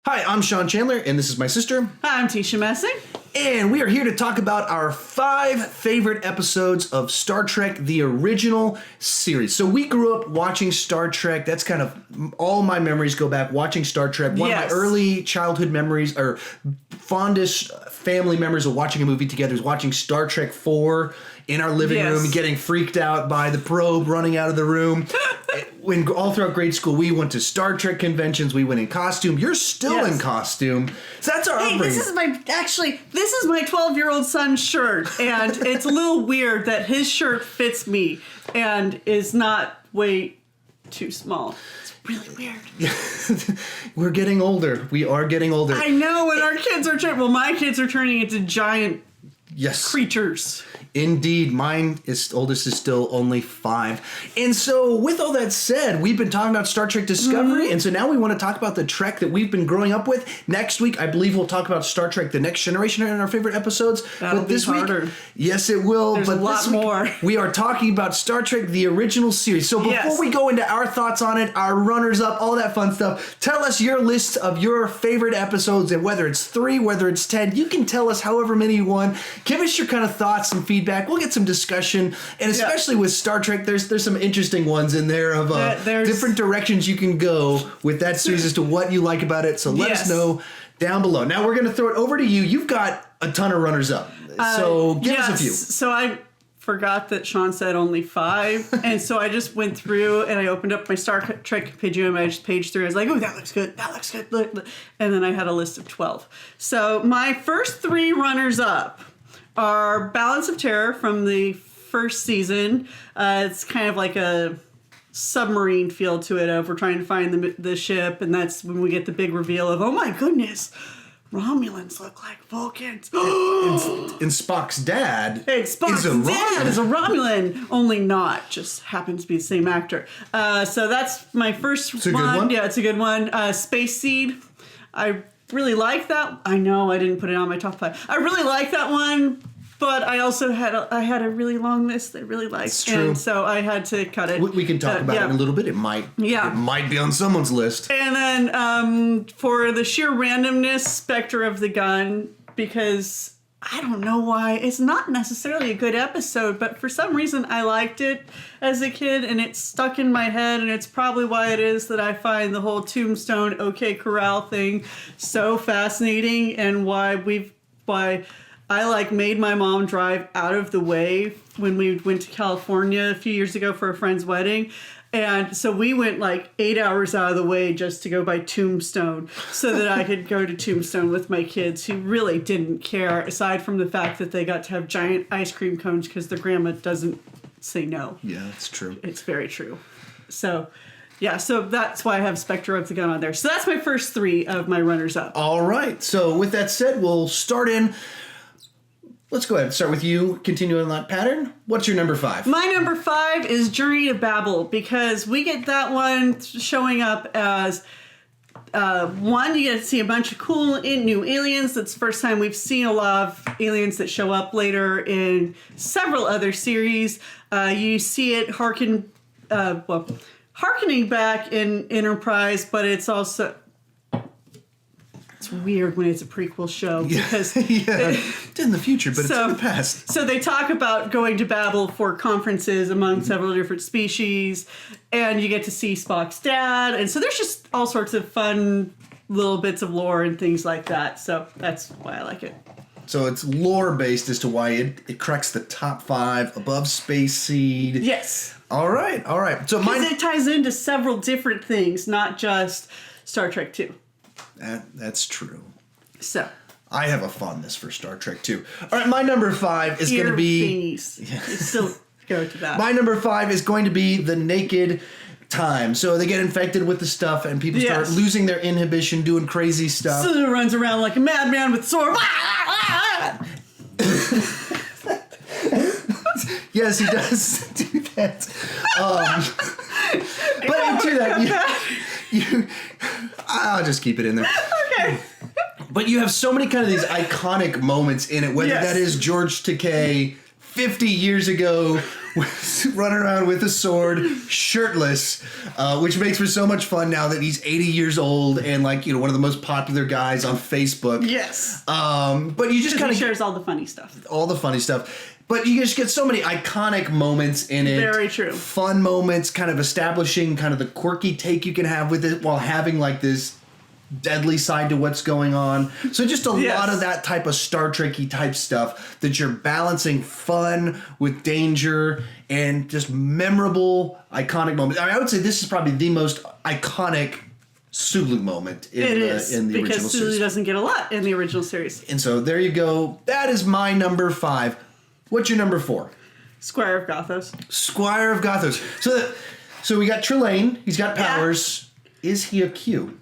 Hi, I'm Sean Chandler, and this is my sister. Hi, I'm Tisha Messing. And we are here to talk about our 5 favorite episodes of Star Trek, the original series. So we grew up watching Star Trek. That's kind of all my memories go back watching Star Trek. One of my early childhood memories, or fondest family memories of watching a movie together is watching Star Trek 4 in our living room and getting freaked out by the probe running out of the room. When all throughout grade school, we went to Star Trek conventions. We went in costume. You're still in costume. So that's our upbringing. This is my 12-year-old son's shirt, and it's a little weird that his shirt fits me and is not way too small. It's really weird. We're getting older. We are getting older. I know, and our kids are my kids are turning into giant creatures. Indeed, oldest is still only 5. And so with all that said, we've been talking about Star Trek Discovery, and so now we want to talk about the Trek that we've been growing up with. Next week, I believe we'll talk about Star Trek The Next Generation in our favorite episodes. That'll but this be harder. week, yes, it will. There's but a lot this week, more. We are talking about Star Trek, the original series. So before we go into our thoughts on it, our runners-up, all that fun stuff, tell us your list of your favorite episodes, and whether it's 3, whether it's 10, you can tell us however many you want. Give us your kind of thoughts and feedback. We'll get some discussion, and especially with Star Trek, there's some interesting ones in there of different directions you can go with that series as to what you like about it. So let us know down below. Now we're going to throw it over to you. You've got a ton of runners up, so give us a few. So I forgot that Sean said only 5, and so I just went through and I opened up my Star Trek page and I just paged through. I was like, oh, that looks good. That looks good. And then I had a list of 12. So my first 3 runners up are Balance of Terror from the first season. It's kind of like a submarine feel to it of we're trying to find the ship, and that's when we get the big reveal of, oh my goodness, Romulans look like Vulcans. and Spock's dad is a Romulan, only not, just happens to be the same actor. So that's my first one. It's a good one? Yeah, it's a good one. Space Seed. I really like that. I know I didn't put it on my top 5. I really like that one, but I also had a really long list that I really liked. It's true. And so I had to cut it. We can talk about it in a little bit. It might be on someone's list. And then for the sheer randomness, Spectre of the Gun, because I don't know why. It's not necessarily a good episode, but for some reason I liked it as a kid, and it stuck in my head, and it's probably why it is that I find the whole Tombstone OK Corral thing so fascinating, and why I made my mom drive out of the way when we went to California a few years ago for a friend's wedding. And so we went 8 hours out of the way just to go by Tombstone so that I could go to Tombstone with my kids, who really didn't care, aside from the fact that they got to have giant ice cream cones because their grandma doesn't say no. Yeah, that's true. It's very true. So, yeah, so that's why I have Spectre of the Gun on there. So that's my first 3 of my runners-up. All right. So with that said, we'll start in. Let's go ahead and start with you, continue on that pattern. What's your number 5? My number 5 is Journey to Babel, because we get that one showing up as, one, you get to see a bunch of cool new aliens. That's the first time we've seen a lot of aliens that show up later in several other series. You see it harkening back in Enterprise, but it's also... It's weird when it's a prequel show because it's in the future, but it's in the past. So they talk about going to Babel for conferences among several different species, and you get to see Spock's dad, and so there's just all sorts of fun little bits of lore and things like that. So that's why I like it. So it's lore based as to why it cracks the top 5 above Space Seed. Yes. All right. So it ties into several different things, not just Star Trek 2. That's true. So I have a fondness for Star Trek too. All right, my number 5 is going to be... Still go to that. My number 5 is going to be the naked time. So they get infected with the stuff and people start losing their inhibition, doing crazy stuff. Sulu runs around like a madman with a sword. Yes, he does do that. But into that, I'll just keep it in there. Okay. But you have so many kind of these iconic moments in it, whether that is George Takei 50 years ago running around with a sword, shirtless, which makes for so much fun now that he's 80 years old and like, one of the most popular guys on Facebook. Yes. But you just kind of shares all the funny stuff. All the funny stuff. But you just get so many iconic moments in it. Very true. Fun moments, kind of establishing kind of the quirky take you can have with it while having like this deadly side to what's going on. So just a lot of that type of Star Trek-y type stuff that you're balancing fun with danger and just memorable, iconic moments. I would say this is probably the most iconic Sulu moment in the original series. Because Sulu doesn't get a lot in the original series. And so there you go. That is my number 5. What's your number 4? Squire of Gothos. Squire of Gothos. So we got Trelane. He's got powers. Yeah. Is he a Q?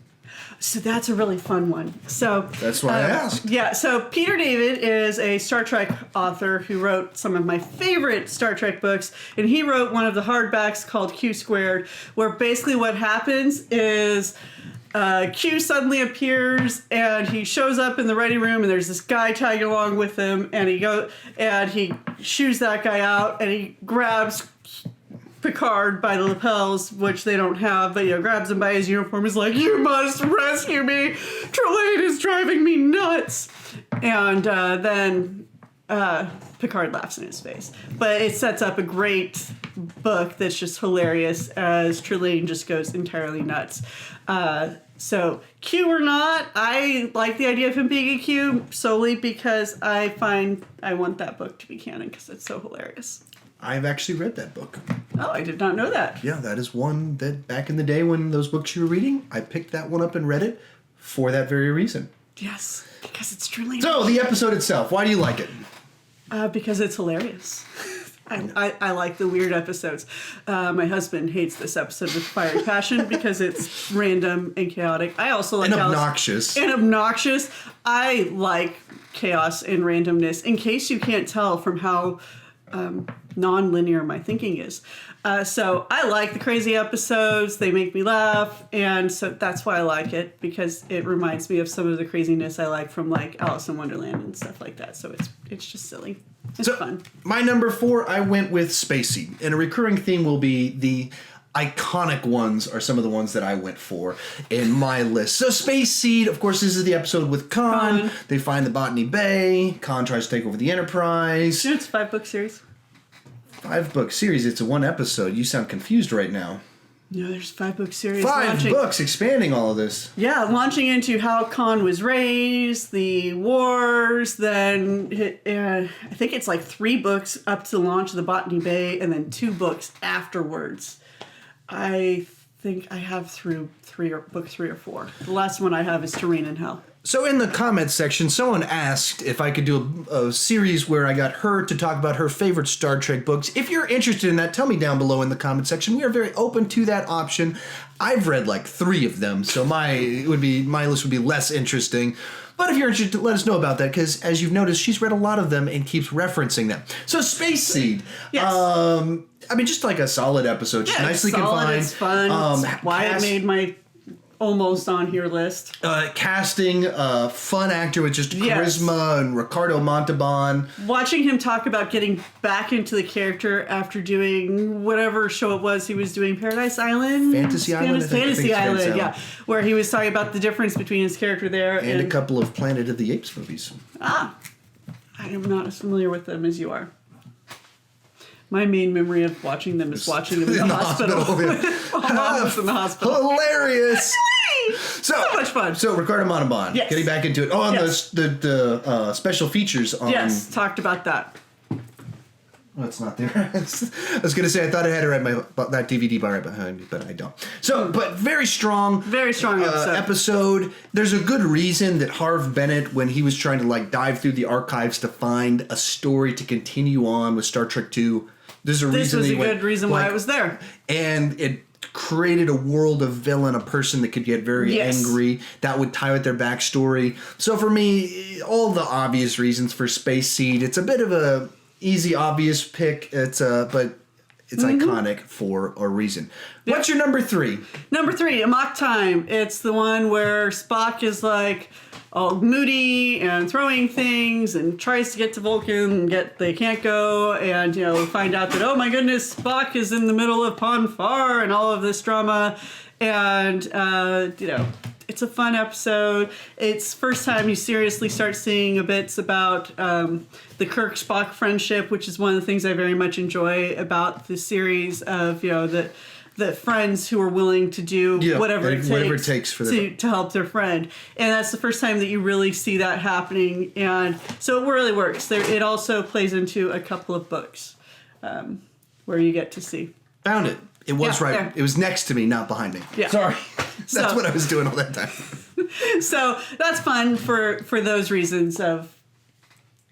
So that's a really fun one. So that's why I asked. Yeah. So Peter David is a Star Trek author who wrote some of my favorite Star Trek books, and he wrote one of the hardbacks called Q Squared, where basically what happens is Q suddenly appears and he shows up in the ready room, and there's this guy tagging along with him, and he shoos that guy out, and he grabs Picard by the lapels, which they don't have, but grabs him by his uniform, is like, "You must rescue me! Trelane is driving me nuts!" And then Picard laughs in his face. But it sets up a great book that's just hilarious as Trelane just goes entirely nuts. So Q or not, I like the idea of him being a Q solely because I want that book to be canon because it's so hilarious. I've actually read that book. Oh, I did not know that. Yeah, that is one that back in the day when those books you were reading, I picked that one up and read it for that very reason. Yes, because it's truly. So, the episode itself, why do you like it? Because it's hilarious. I like the weird episodes. My husband hates this episode with fiery passion because it's random and chaotic. I also like obnoxious. Obnoxious. I like chaos and randomness. In case you can't tell from how non-linear my thinking is. So I like the crazy episodes. They make me laugh. And so that's why I like it, because it reminds me of some of the craziness I like from like Alice in Wonderland and stuff like that. So it's just silly. It's fun. My number 4, I went with Space Seed. And a recurring theme will be the iconic ones are some of the ones that I went for in my list. So Space Seed, of course, this is the episode with Khan. They find the Botany Bay. Khan tries to take over the Enterprise. It's a 5-book series. 5-book series. It's a 1 episode. You sound confused right now. No, there's 5-book series. 5 books expanding all of this. Yeah, launching into how Khan was raised, the wars, then I think it's like 3 books up to the launch of the Botany Bay, and then 2 books afterwards. I think I have through book 3 or 4. The last one I have is Terrain in Hell. So in the comments section, someone asked if I could do a series where I got her to talk about her favorite Star Trek books. If you're interested in that, tell me down below in the comment section. We are very open to that option. I've read like 3 of them, so my list would be less interesting. But if you're interested, let us know about that, because as you've noticed, she's read a lot of them and keeps referencing them. So Space Seed. Yes. Just like a solid episode. Just nicely confined. It's fun. It's why it made my almost on here list. Casting, fun actor with just charisma, and Ricardo Montalban. Watching him talk about getting back into the character after doing whatever show it was he was doing, Paradise Island? Fantasy Island, yeah. Where he was talking about the difference between his character there and a couple of Planet of the Apes movies. I am not as familiar with them as you are. My main memory of watching them is watching them in the hospital. Mom was in the hospital. Hilarious! So much fun. So Ricardo Montalban, getting back into it. Oh, and the special features on. Yes, talked about that. Well, it's not there. I was going to say I thought I had it right that DVD bar right behind me, but I don't. So, but very strong episode. There's a good reason that Harv Bennett, when he was trying to dive through the archives to find a story to continue on with Star Trek II, this was a good reason why it was there. And it created a world of villain, a person that could get very angry, that would tie with their backstory. So for me, all the obvious reasons for Space Seed. It's a bit of a easy, obvious pick. But it's iconic for a reason. What's your number 3? Number 3, Amok Time. It's the one where Spock is like, all moody and throwing things and tries to get to Vulcan and they can't go, and find out that, oh my goodness, Spock is in the middle of Pon farr and all of this drama, and it's a fun episode. It's first time you seriously start seeing a bits about the Kirk Spock friendship, which is one of the things I very much enjoy about the series of the friends who are willing to do whatever it takes to help their friend. And that's the first time that you really see that happening. And so it really works. It also plays into a couple of books where you get to see. Found it. It was right. There. It was next to me, not behind me. Yeah. Sorry. That's what I was doing all that time. So that's fun for those reasons of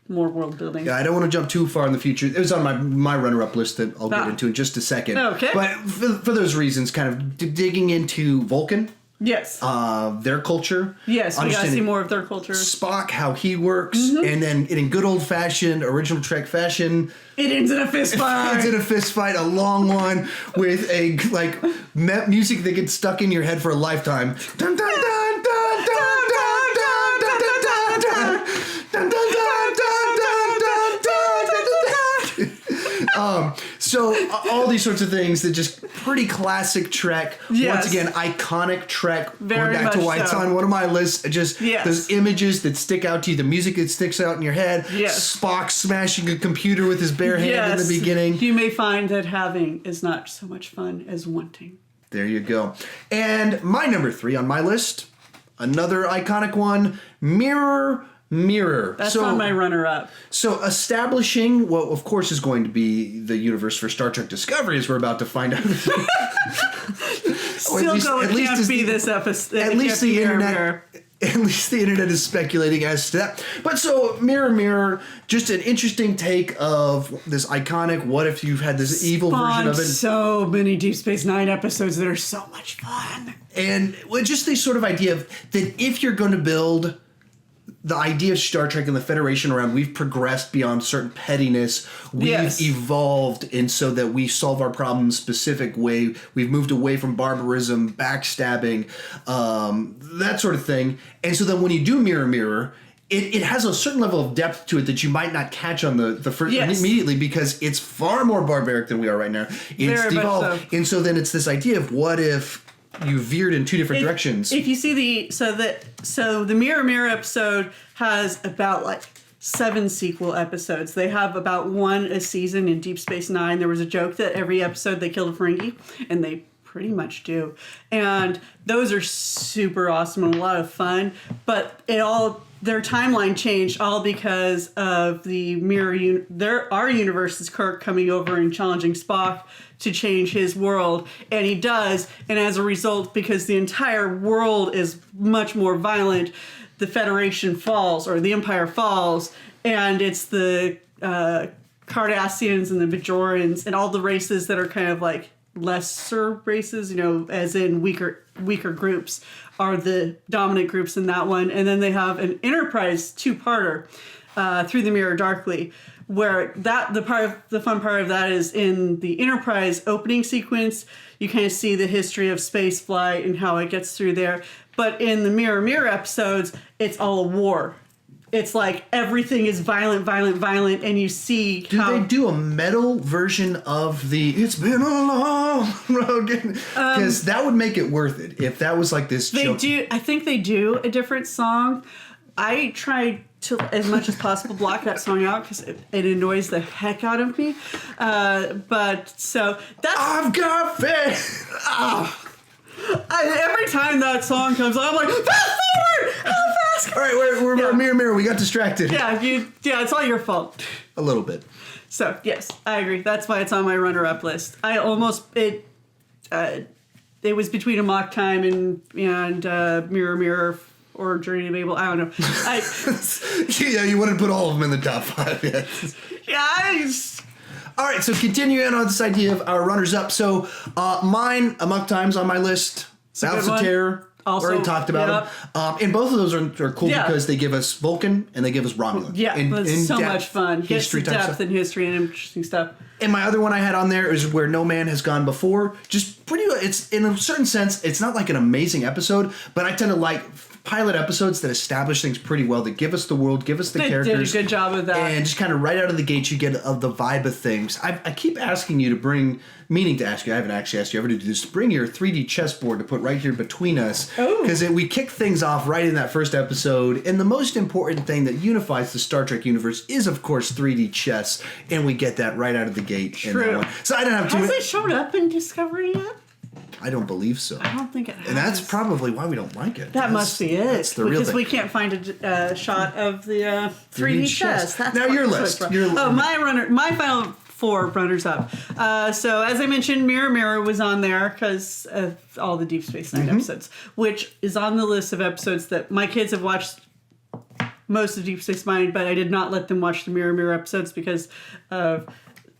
more world building. Yeah, I don't want to jump too far in the future. It was on my runner-up list that I'll get into in just a second. Okay. But for those reasons, kind of digging into Vulcan. Yes. Their culture. Yes, we gotta see more of their culture. Spock, how he works, and then in good old-fashioned original Trek fashion, it ends in a fist fight. It ends in a fist fight, a long one with a music that gets stuck in your head for a lifetime. Dun dun dun dun dun dun dun dun dun dun dun dun dun. So all these sorts of things that just pretty classic Trek. Yes. Once again, iconic Trek. Very going back to much why it's so. on one of my lists. Just those images that stick out to you, the music that sticks out in your head. Yes. Spock smashing a computer with his bare hand in the beginning. You may find that having is not so much fun as wanting. There you go. And my number 3 on my list, another iconic one, Mirror. That's on my runner-up. So establishing what, of course, is going to be the universe for Star Trek Discovery, as we're about to find out. Can't be this episode. At least the internet. At least the internet is speculating as to that. But so, Mirror, just an interesting take of this iconic, what if you've had this evil version of it. So many Deep Space Nine episodes that are so much fun. And just this sort of idea of that if you're going to build the idea of Star Trek and the Federation around, we've progressed beyond certain pettiness. We've evolved, and so that we solve our problems specific way. We've moved away from barbarism, backstabbing, that sort of thing. And so then when you do Mirror, it has a certain level of depth to it that you might not catch on the first immediately, because it's far more barbaric than we are right now. It's devolved. So. And so then it's this idea of what if you veered in two different directions. If you see the Mirror episode has about 7 sequel episodes. They have about 1 a season in Deep Space Nine. There was a joke that every episode they killed a Ferengi, and they pretty much do. And those are super awesome and a lot of fun. But their timeline changed all because of the our universe is Kirk coming over and challenging Spock to change his world, and he does, and as a result, because the entire world is much more violent, the Federation falls, or the Empire falls, and it's the Cardassians and the Bajorans and all the races that are kind of like lesser races, as in weaker groups, are the dominant groups in that one. And then they have an Enterprise 2-parter, Through the Mirror Darkly, where the fun part of that is in the Enterprise opening sequence, you kind of see the history of space flight and how it gets through there. But in the Mirror episodes, it's all a war. It's like everything is violent, and you see how... Do they do a metal version of the "It's Been a Long Road"? Because that would make it worth it if that was like this joke. I think they do a different song. I tried to, as much as possible, block that song out because it annoys the heck out of me. But so that's... I've got faith! Every time that song comes on, I'm like, fast forward! How fast? All right, we're Mirror. We got distracted. Yeah, it's all your fault. A little bit. So, yes, I agree. That's why it's on my runner-up list. It was between Amok Time and Mirror or Journey to Babel. I don't know. Yeah, you wouldn't put all of them in the top 5 yet. Yeah, all right, so continuing on this idea of our runners-up. So mine, Amok Times on my list. Battles of Terror. Also, already talked about them. And both of those are cool because they give us Vulcan and they give us Romulan. Yeah, it's so much fun. History depth and history and interesting stuff. And my other one I had on there is Where No Man Has Gone Before. Just pretty, it's in a certain sense, it's not like an amazing episode, but I tend to like pilot episodes that establish things pretty well, that give us the world, give us the characters. Did a good job of that. And just kind of right out of the gate, you get of the vibe of things. I keep asking you to bring, meaning to ask you, I haven't actually asked you ever to do this, to bring your 3D chessboard to put right here between us. Because we kick things off right in that first episode. And the most important thing that unifies the Star Trek universe is, of course, 3D chess. And we get that right out of the gate. True. In that one. So I don't have to. Has it showed up in Discovery yet? I don't believe so. I don't think it has. And that's probably why we don't like it. That must be it. That's the real because thing. we can't find a shot of the 3D chess. That's now your list. My final 4 runners up. So as I mentioned, Mirror Mirror was on there because of all the Deep Space Nine episodes, which is on the list of episodes that my kids have watched most of Deep Space Nine, but I did not let them watch the Mirror Mirror episodes because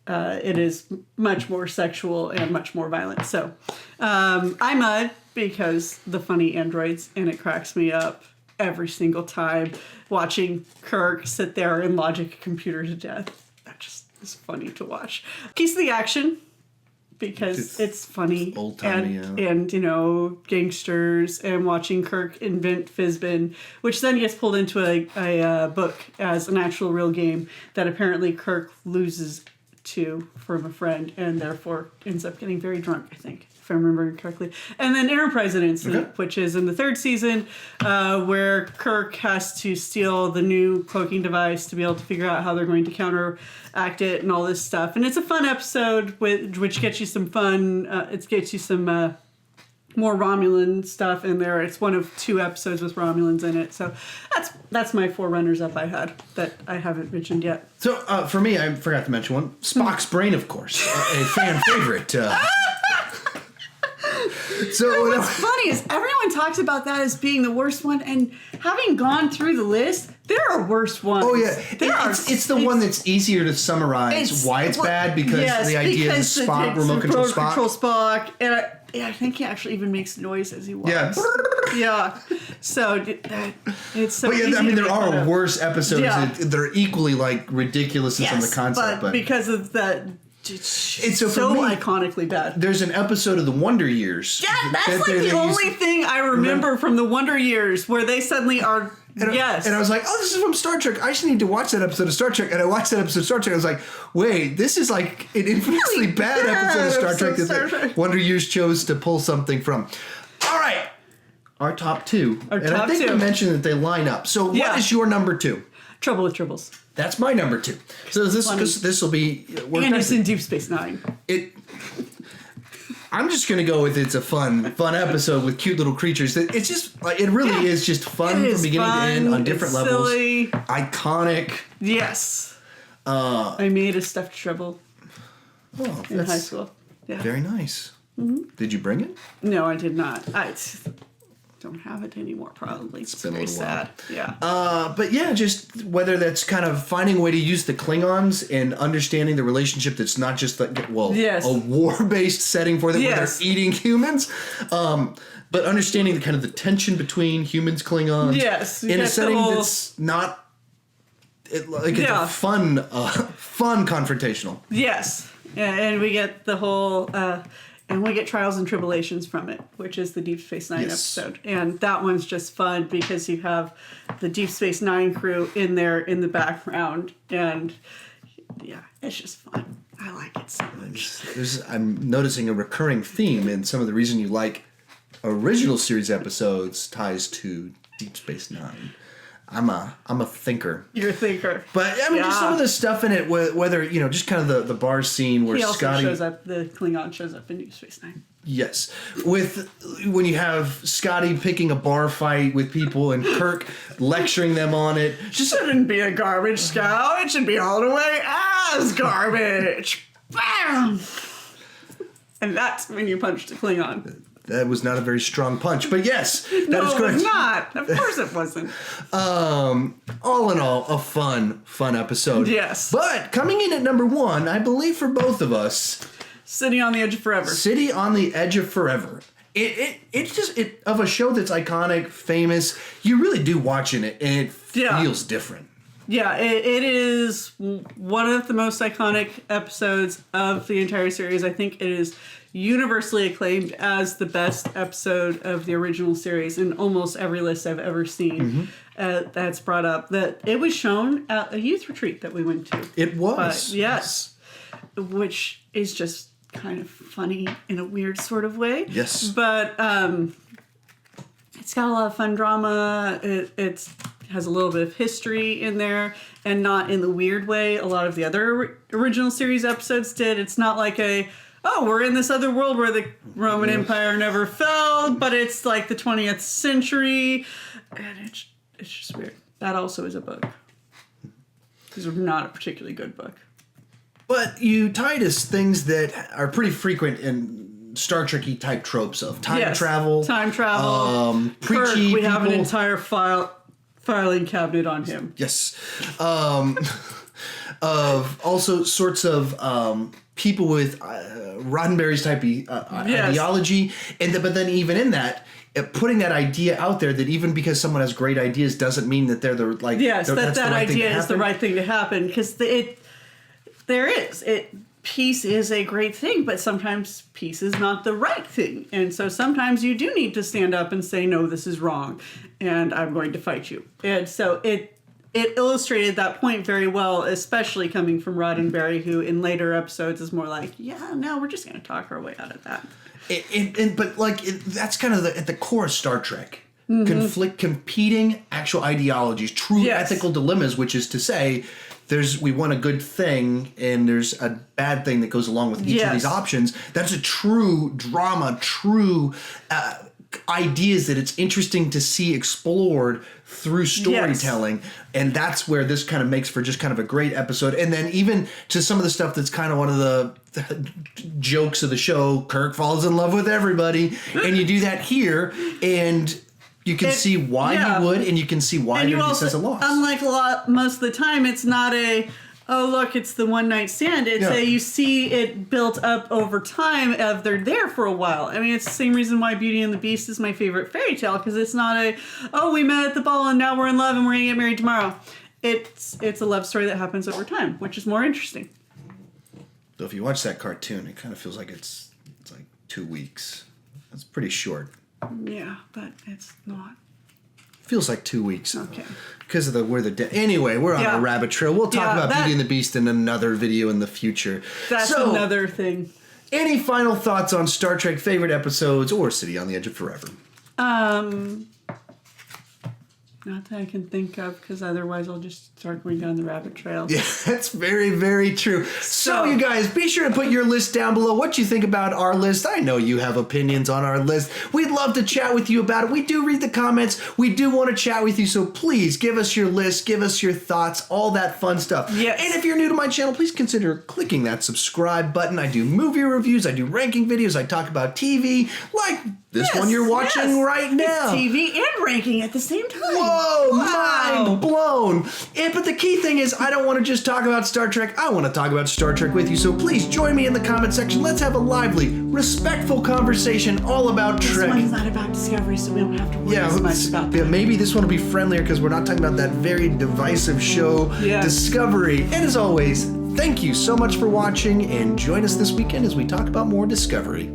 it is much more sexual and much more violent. So I'm a because the funny androids, and it cracks me up every single time watching Kirk sit there and logic a computer to death. That just is funny to watch. Keys to the action because it's funny old-timey, and you know, gangsters, and watching Kirk invent Fizbin, which then gets pulled into a book as an actual real game that apparently Kirk loses to from a friend and therefore ends up getting very drunk, I think, if I remember correctly. And then Enterprise Incident, which is in the 3rd season, where Kirk has to steal the new cloaking device to be able to figure out how they're going to counteract it and all this stuff. And it's a fun episode which gets you some fun, it gets you some more Romulan stuff in there. It's one of 2 episodes with Romulans in it. So that's my 4 runners up I had that I haven't mentioned yet. So for me, I forgot to mention one. Spock's Brain, of course, a fan favorite. So what's funny is everyone talks about that as being the worst one, and having gone through the list, there are worse ones. Oh yeah, it's the one that's easier to summarize why it's bad because the idea is Spock, remote control Spock. And I think he actually even makes noise as he walks. Yes. Yeah. So it's so. But yeah, easy I mean, to there make are worse episodes that are equally like ridiculous in some of the concept, but because of that. It's so iconically bad. There's an episode of the Wonder Years. Yeah, that's like the only thing I remember from the Wonder Years where they suddenly are. And I was like, oh, this is from Star Trek. I just need to watch that episode of Star Trek. And I watched that episode of Star Trek. I was like, wait, this is like an infamously bad episode of Star Trek that Wonder Years chose to pull something from. All right. Our top 2. And I think we mentioned that they line up. So what is your number 2? Trouble with Tribbles. That's my number 2. So this will be. And it's in Deep Space Nine. I'm just gonna go with it's a fun episode with cute little creatures. It's just it really is just fun from beginning to end on different levels. Silly. Iconic. Yes. I made a stuffed Tribble in high school. Yeah. Very nice. Mm-hmm. Did you bring it? No, I did not. I don't have it anymore, probably. It's very sad. Yeah. But yeah, just whether that's kind of finding a way to use the Klingons and understanding the relationship that's not just like, a war-based setting for them where they're eating humans, but understanding the kind of the tension between humans, Klingons, in a setting that's not it's a fun confrontational. Yes. And we get the whole and we get Trials and Tribulations from it, which is the Deep Space Nine episode. And that one's just fun because you have the Deep Space Nine crew in there in the background. And it's just fun. I like it so much. I'm noticing a recurring theme in some of the reason you like original series episodes ties to Deep Space Nine. I'm a thinker. You're a thinker. But I mean, just some of the stuff in it, whether just kind of the bar scene where Scotty shows up. The Klingon shows up in Deep Space Nine. Yes, with when you have Scotty picking a bar fight with people and Kirk lecturing them on it. Just shouldn't be a garbage scout. It should be hauled away as garbage. Bam! And that's when you punch the Klingon. That was not a very strong punch, but yes, that is correct. No, it was not. Of course it wasn't. All in all, a fun episode. Yes. But coming in at number 1, I believe for both of us, City on the Edge of Forever. City on the Edge of Forever. It's just of a show that's iconic, famous. You really do watching it, and it feels different. Yeah, it is one of the most iconic episodes of the entire series. I think it is universally acclaimed as the best episode of the original series in almost every list I've ever seen. That's brought up. That it was shown at a youth retreat that we went to. It was. But, yes. Which is just kind of funny in a weird sort of way. Yes. But it's got a lot of fun drama. It has a little bit of history in there, and not in the weird way a lot of the other original series episodes did. It's not like we're in this other world where the Roman Empire never fell, but it's like the 20th century, and it's just weird. That also is a book. These are not a particularly good book. But you tied us things that are pretty frequent in Star Trek-y type tropes of time travel. Kirk, preachy we people. have an entire filing cabinet on him. Yes. Of also sorts of people with Roddenberry's type ideology, but then even in that, putting that idea out there that even because someone has great ideas doesn't mean that they're the right idea is the right thing to happen, because peace is a great thing, but sometimes peace is not the right thing. And so sometimes you do need to stand up and say, no, this is wrong, and I'm going to fight you. And so it illustrated that point very well, especially coming from Roddenberry, who in later episodes is more like, we're just going to talk our way out of that. That's kind of at the core of Star Trek. Competing actual ideologies, true ethical dilemmas, which is to say, we want a good thing and there's a bad thing that goes along with each of these options. That's a true drama, true ideas that it's interesting to see explored through storytelling. And that's where this kind of makes for just kind of a great episode. And then even to some of the stuff that's kind of one of the jokes of the show, Kirk falls in love with everybody. And you do that here, and you can see why he would, and you can see why he says a loss. Unlike most of the time, it's not it's the one night stand. It's you see it built up over time of they're there for a while. I mean, it's the same reason why Beauty and the Beast is my favorite fairy tale, because it's not we met at the ball and now we're in love and we're gonna get married tomorrow. It's a love story that happens over time, which is more interesting. So if you watch that cartoon, it kind of feels like it's like 2 weeks. It's pretty short. Yeah, but it's not. Feels like 2 weeks. Okay. Because of anyway, we're on a rabbit trail. We'll talk about Beauty and the Beast in another video in the future. That's another thing. Any final thoughts on Star Trek favorite episodes or City on the Edge of Forever? Not that I can think of, because otherwise I'll just start going down the rabbit trail. Yeah, that's very, very true. So you guys, be sure to put your list down below. What you think about our list. I know you have opinions on our list. We'd love to chat with you about it. We do read the comments. We do want to chat with you. So please give us your list. Give us your thoughts. All that fun stuff. Yes. And if you're new to my channel, please consider clicking that subscribe button. I do movie reviews. I do ranking videos. I talk about TV, like this one you're watching right now. It's TV and ranking at the same time. Whoa, mind blown. But the key thing is, I don't want to just talk about Star Trek. I want to talk about Star Trek with you. So please join me in the comment section. Let's have a lively, respectful conversation all about Trek. This one's not about Discovery, so we don't have to worry as much about that. Maybe this one will be friendlier because we're not talking about that very divisive show, Discovery. And as always, thank you so much for watching, and join us this weekend as we talk about more Discovery.